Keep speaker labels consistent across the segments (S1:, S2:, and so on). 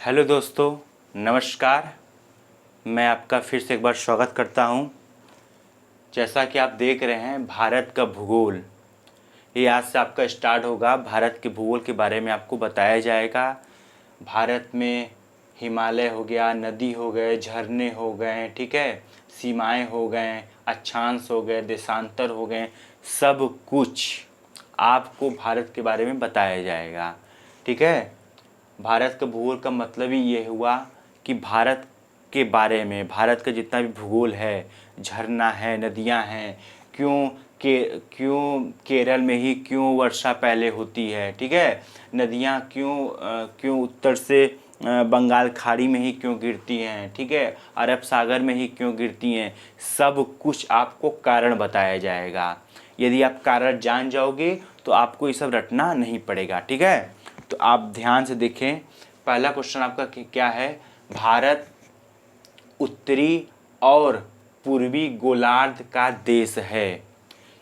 S1: Hello दोस्तों, नमस्कार। मैं आपका फिर से एक बार स्वागत करता हूं। जैसा कि आप देख रहे हैं, भारत का भूगोल ये आज से आपका स्टार्ट होगा। भारत के भूगोल के बारे में आपको बताया जाएगा। भारत में हिमालय हो गया, नदी हो गए, झरने हो गए, ठीक है, सीमाएं हो गए, अक्षांश हो गए, देशांतर हो गए, सब कुछ आपको भारत के बारे में बताया जाएगा। ठीक है। भारत का भूगोल का मतलब ही ये हुआ कि भारत के बारे में, भारत का जितना भी भूगोल है, झरना है, नदियां हैं, क्यों केरल में ही क्यों वर्षा पहले होती है, ठीक है, नदियां क्यों उत्तर से बंगाल खाड़ी में ही क्यों गिरती हैं, ठीक है, अरब सागर में ही क्यों गिरती हैं, सब कुछ आपको कारण बताया जाएगा। यदि आप कारण जान जाओगे तो आपको ये सब रटना नहीं पड़ेगा। ठीक है, तो आप ध्यान से देखें। पहला क्वेश्चन आपका क्या है? भारत उत्तरी और पूर्वी गोलार्ध का देश है।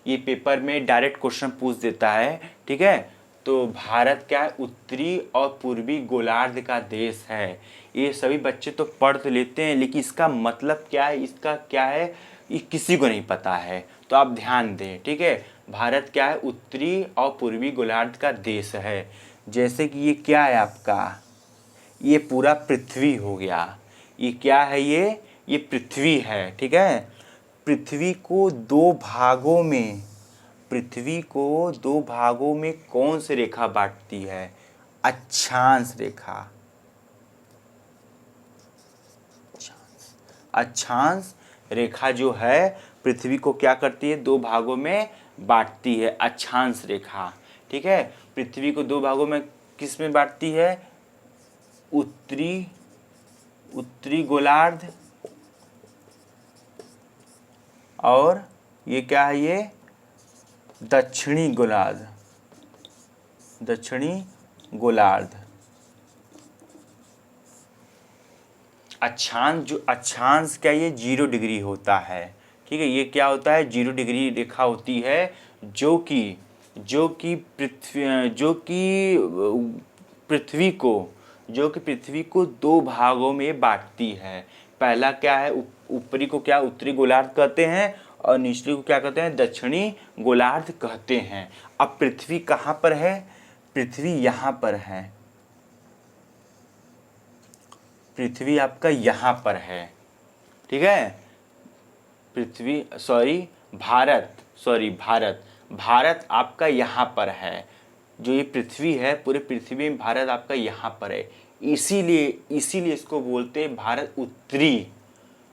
S1: ये पेपर में डायरेक्ट क्वेश्चन पूछ देता है। ठीक है, तो भारत क्या है? उत्तरी और पूर्वी गोलार्ध का देश है। ये सभी बच्चे तो पढ़ तो लेते हैं, लेकिन इसका मतलब क्या है, इसका क्या है, ये किसी को नहीं पता है। तो आप ध्यान दें। ठीक है, भारत क्या है? उत्तरी और पूर्वी गोलार्ध का देश है। जैसे कि ये क्या है आपका, ये पूरा पृथ्वी हो गया। ये क्या है? ये पृथ्वी है। ठीक है, पृथ्वी को दो भागों में, पृथ्वी को दो भागों में कौन सी रेखा बांटती है? अक्षांश रेखा। अक्षांश रेखा जो है पृथ्वी को क्या करती है? दो भागों में बांटती है, अक्षांश रेखा। ठीक है, पृथ्वी को दो भागों में किस में बांटती है? उत्तरी गोलार्ध और ये क्या है? ये दक्षिणी गोलार्ध। दक्षिणी गोलार्ध। अक्षांश क्या? ये 0 डिग्री होता है। ठीक है, ये क्या होता है? 0 डिग्री रेखा होती है जो कि पृथ्वी को दो भागों में बांटती है। पहला क्या है? ऊपरी को क्या उत्तरी गोलार्ध कहते हैं और निचली को क्या कहते हैं? दक्षिणी गोलार्ध कहते हैं। अब पृथ्वी कहाँ पर है? पृथ्वी यहाँ पर है। पृथ्वी आपका यहाँ पर है। ठीक है, भारत आपका यहाँ पर है। जो ये पृथ्वी है, पूरे पृथ्वी में भारत आपका यहाँ पर है। इसीलिए इसको बोलते हैं भारत उत्तरी।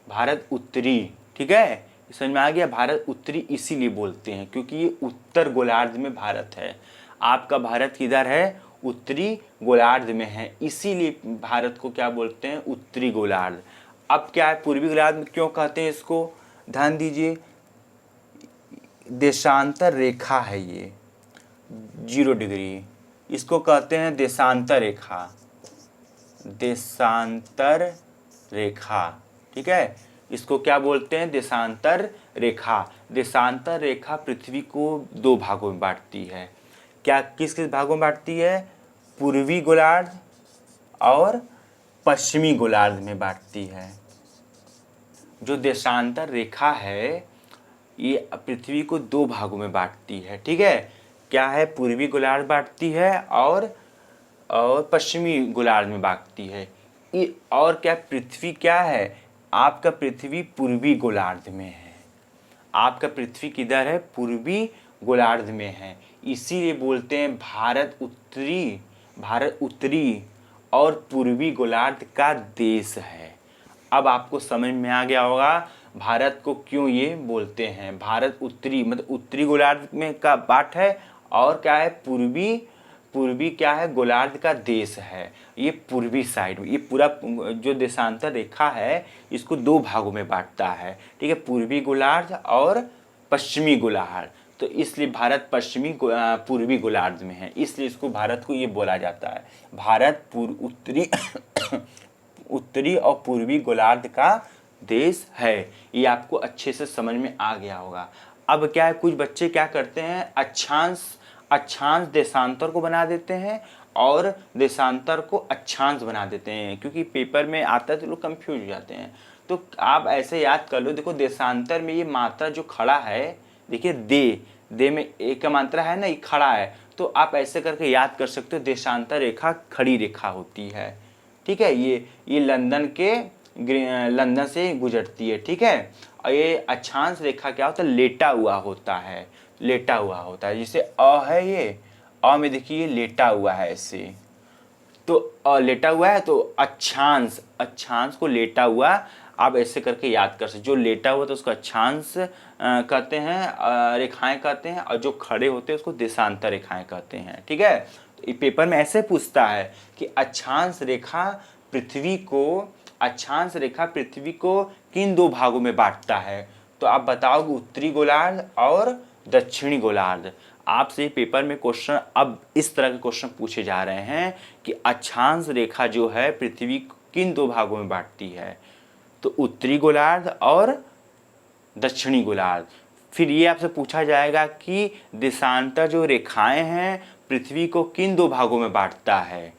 S1: भारत उत्तरी। ठीक है, समझ में आ गया? भारत उत्तरी इसीलिए बोलते हैं क्योंकि ये उत्तर गोलार्ध में भारत है। आपका भारत किधर है? उत्तरी गोलार्ध में है, इसीलिए भारत को क्या बोलते हैं? उत्तरी गोलार्ध। अब क्या है? पूर्वी गोलार्ध में क्यों कहते हैं इसको? ध्यान दीजिए, देशांतर रेखा है ये 0 डिग्री, इसको कहते हैं देशांतर रेखा। देशांतर रेखा। ठीक है, इसको क्या बोलते हैं? देशांतर रेखा। देशांतर रेखा पृथ्वी को दो भागों में बांटती है। क्या किस किस भागों में बांटती है? पूर्वी गोलार्ध और पश्चिमी गोलार्ध में बांटती है। जो देशांतर रेखा है ये पृथ्वी को दो भागों में बांटती है। ठीक है, क्या है? पूर्वी गोलार्ध बांटती है और पश्चिमी गोलार्ध में बांटती है। और क्या पृथ्वी क्या है? आपका पृथ्वी पूर्वी गोलार्ध में है। आपका पृथ्वी किधर है? पूर्वी गोलार्ध में है। इसीलिए बोलते हैं भारत उत्तरी और पूर्वी गोलार्ध का देश है। अब आपको समझ में आ गया होगा भारत को क्यों ये बोलते हैं। भारत उत्तरी मतलब उत्तरी गोलार्ध में का पार्ट है और क्या है? पूर्वी क्या है? गोलार्ध का देश है। ये पूर्वी साइड में, ये पूरा जो देशांतर रेखा है इसको दो भागों में बांटता है। ठीक है, पूर्वी गोलार्ध और पश्चिमी गोलार्ध। तो इसलिए भारत पूर्वी गोलार्ध में है, इसलिए इसको भारत को ये बोला जाता है भारत उत्तरी और पूर्वी गोलार्ध का देश है। ये आपको अच्छे से समझ में आ गया होगा। अब क्या है, कुछ बच्चे क्या करते हैं, अक्षांश देशांतर को बना देते हैं और देशांतर को अक्षांश बना देते हैं, क्योंकि पेपर में आता है तो लोग कंफ्यूज हो जाते हैं। तो आप ऐसे याद कर लो, देखो देशांतर में ये मात्रा जो खड़ा है, देखिए दे में एक का मात्रा है ना, ये खड़ा है, तो आप ऐसे करके याद कर सकते हो, देशांतर रेखा खड़ी रेखा होती है। ठीक है, ये लंदन से गुजरती है। ठीक है, और ये अक्षांश रेखा क्या होता है, लेटा हुआ होता है, लेटा हुआ होता है। जैसे अ है, ये अ में देखिए लेटा हुआ है ऐसे, तो लेटा हुआ है तो अक्षांश, अक्षांश को लेटा हुआ आप ऐसे करके याद कर सकते। जो लेटा हुआ तो उसको अक्षांश कहते हैं, रेखाएं कहते हैं, और जो खड़े होते हैं उसको देशांतर रेखाएं कहते हैं। ठीक है, तो पेपर में ऐसे पूछता है कि अक्षांश रेखा पृथ्वी को किन दो भागों में बांटता है, तो आप बताओगे उत्तरी गोलार्ध और दक्षिणी गोलार्ध। आपसे पेपर में क्वेश्चन अब इस तरह के क्वेश्चन पूछे जा रहे हैं कि अक्षांश रेखा जो है पृथ्वी को किन दो भागों में बांटती है, तो उत्तरी गोलार्ध और दक्षिणी गोलार्ध। फिर ये आपसे पूछा जाएगा कि देशांतर जो रेखाएं हैं पृथ्वी को किन दो भागों में बांटता है,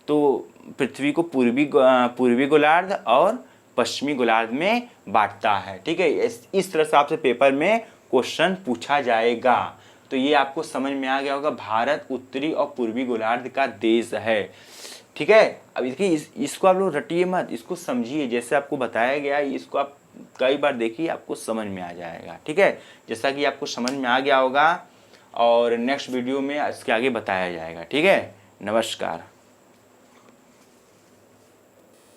S1: तो पृथ्वी को पूर्वी गोलार्ध और पश्चिमी गोलार्ध में बांटता है। ठीक है, इस तरह से आपसे पेपर में क्वेश्चन पूछा जाएगा। तो ये आपको समझ में आ गया होगा, भारत उत्तरी और पूर्वी गोलार्ध का देश है। ठीक है, अब देखिए इसको आप लोग रटिए मत, इसको समझिए, जैसे आपको बताया गया इसको आप कई बार देखिए, आपको समझ में आ जाएगा। ठीक है, जैसा कि आपको समझ में आ गया होगा, और नेक्स्ट वीडियो में इसके आगे बताया जाएगा। ठीक है, नमस्कार।